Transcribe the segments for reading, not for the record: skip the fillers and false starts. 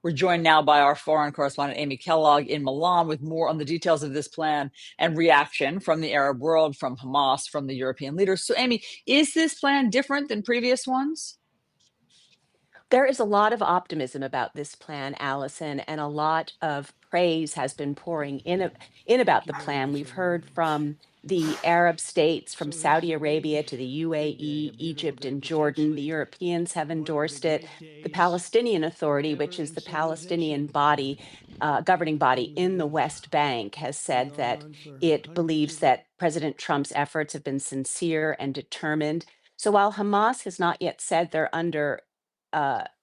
We're joined now by our foreign correspondent, Amy Kellogg, in Milan, with more on the details of this plan and reaction from the Arab world, from Hamas, from the European leaders. So, Amy, is this plan different than previous ones? There is a lot of optimism about this plan, Allison, and a lot of praise has been pouring in about the plan. We've heard from the Arab states, from Saudi Arabia to the UAE, Egypt, and Jordan. The Europeans have endorsed it. The Palestinian Authority, which is the Palestinian body, governing body in the West Bank, has said that it believes that President Trump's efforts have been sincere and determined. So while Hamas has not yet said they're under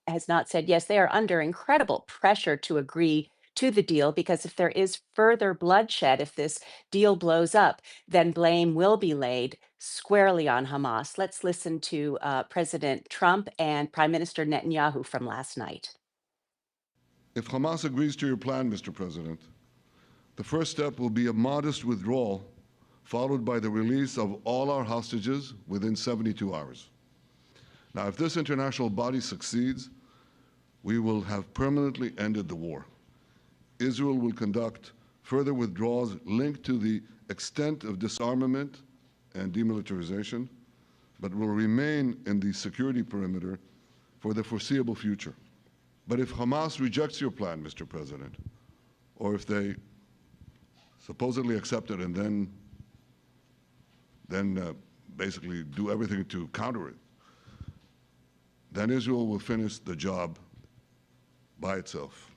has not said yes. They are under incredible pressure to agree to the deal because if there is further bloodshed, if this deal blows up, then blame will be laid squarely on Hamas. Let's listen to President Trump and Prime Minister Netanyahu from last night. If Hamas agrees to your plan, Mr. President, the first step will be a modest withdrawal, followed by the release of all our hostages within 72 hours. Now, if this international body succeeds, we will have permanently ended the war. Israel will conduct further withdrawals linked to the extent of disarmament and demilitarization, but will remain in the security perimeter for the foreseeable future. But if Hamas rejects your plan, Mr. President, or if they supposedly accept it and then basically do everything to counter it, then Israel will finish the job by itself.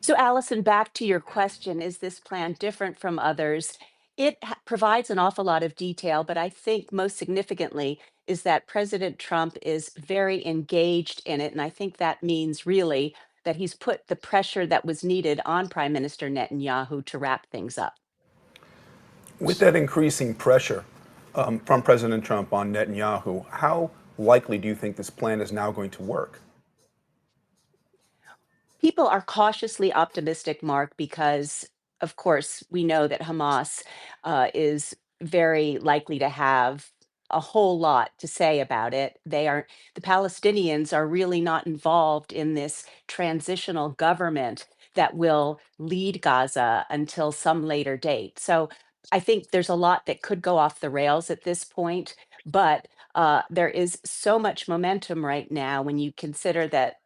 So, Allison, back to your question, is this plan different from others? It provides an awful lot of detail, but I think most significantly is that President Trump is very engaged in it. And I think that means really that he's put the pressure that was needed on Prime Minister Netanyahu to wrap things up. With that increasing pressure from President Trump on Netanyahu, how likely do you think this plan is now going to work? People are cautiously optimistic, Mark, because of course we know that Hamas is very likely to have a whole lot to say about it. The Palestinians are really not involved in this transitional government that will lead Gaza until some later date. So I think there's a lot that could go off the rails at this point, but there is so much momentum right now when you consider that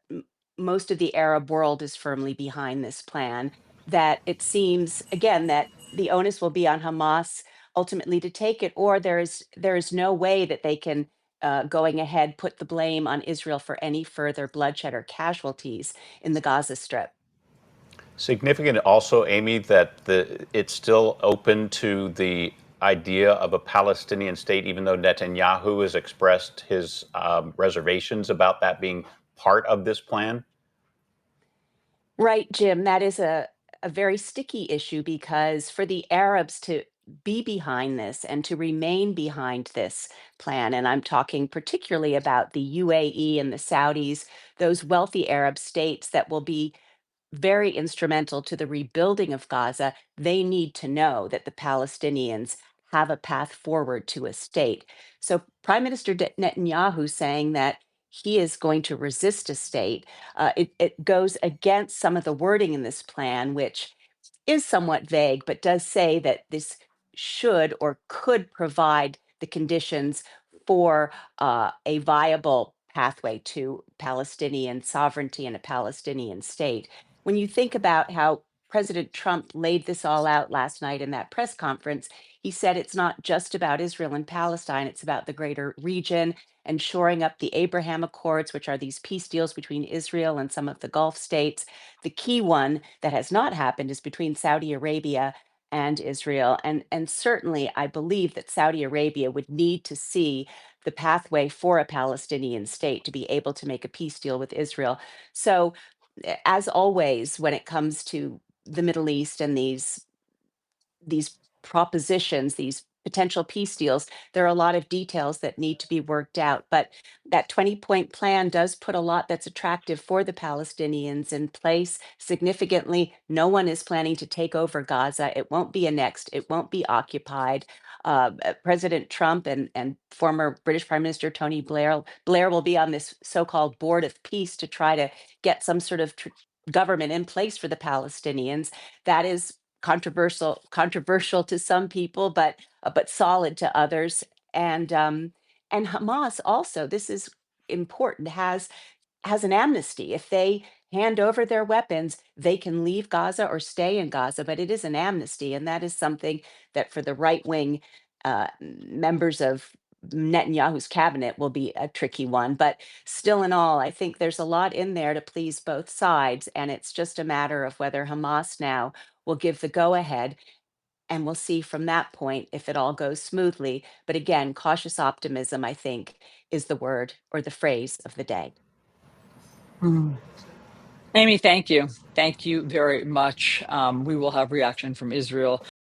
most of the Arab world is firmly behind this plan, that it seems, again, that the onus will be on Hamas ultimately to take it, or there is no way that they can, going ahead, put the blame on Israel for any further bloodshed or casualties in the Gaza Strip. Significant also, Amy, that it's still open to the idea of a Palestinian state, even though Netanyahu has expressed his reservations about that being part of this plan. Right, Jim. That is a very sticky issue because for the Arabs to be behind this and to remain behind this plan, and I'm talking particularly about the UAE and the Saudis, those wealthy Arab states that will be very instrumental to the rebuilding of Gaza, they need to know that the Palestinians have a path forward to a state. So, Prime Minister Netanyahu saying that he is going to resist a state, it goes against some of the wording in this plan, which is somewhat vague, but does say that this should or could provide the conditions for a viable pathway to Palestinian sovereignty and a Palestinian state. When you think about how President Trump laid this all out last night in that press conference, he said it's not just about Israel and Palestine, it's about the greater region and shoring up the Abraham Accords, which are these peace deals between Israel and some of the Gulf states. The key one that has not happened is between Saudi Arabia and Israel. And certainly, I believe that Saudi Arabia would need to see the pathway for a Palestinian state to be able to make a peace deal with Israel. So, as always, when it comes to the Middle East and these propositions, these potential peace deals, there are a lot of details that need to be worked out. But that 20-point plan does put a lot that's attractive for the Palestinians in place. Significantly, no one is planning to take over Gaza. It won't be annexed, it won't be occupied. President Trump and former British Prime Minister Tony Blair will be on this so-called board of peace to try to get some sort of government in place for the Palestinians. That is controversial to some people, but solid to others. And Hamas also, this is important, has an amnesty. If they hand over their weapons, they can leave Gaza or stay in Gaza, but it is an amnesty. And that is something that for the right wing members of Netanyahu's cabinet will be a tricky one. But still, in all, I think there's a lot in there to please both sides. And it's just a matter of whether Hamas now will give the go ahead. And we'll see from that point if it all goes smoothly. But again, cautious optimism, I think, is the word or the phrase of the day. Amy, thank you. Thank you very much. We will have reaction from Israel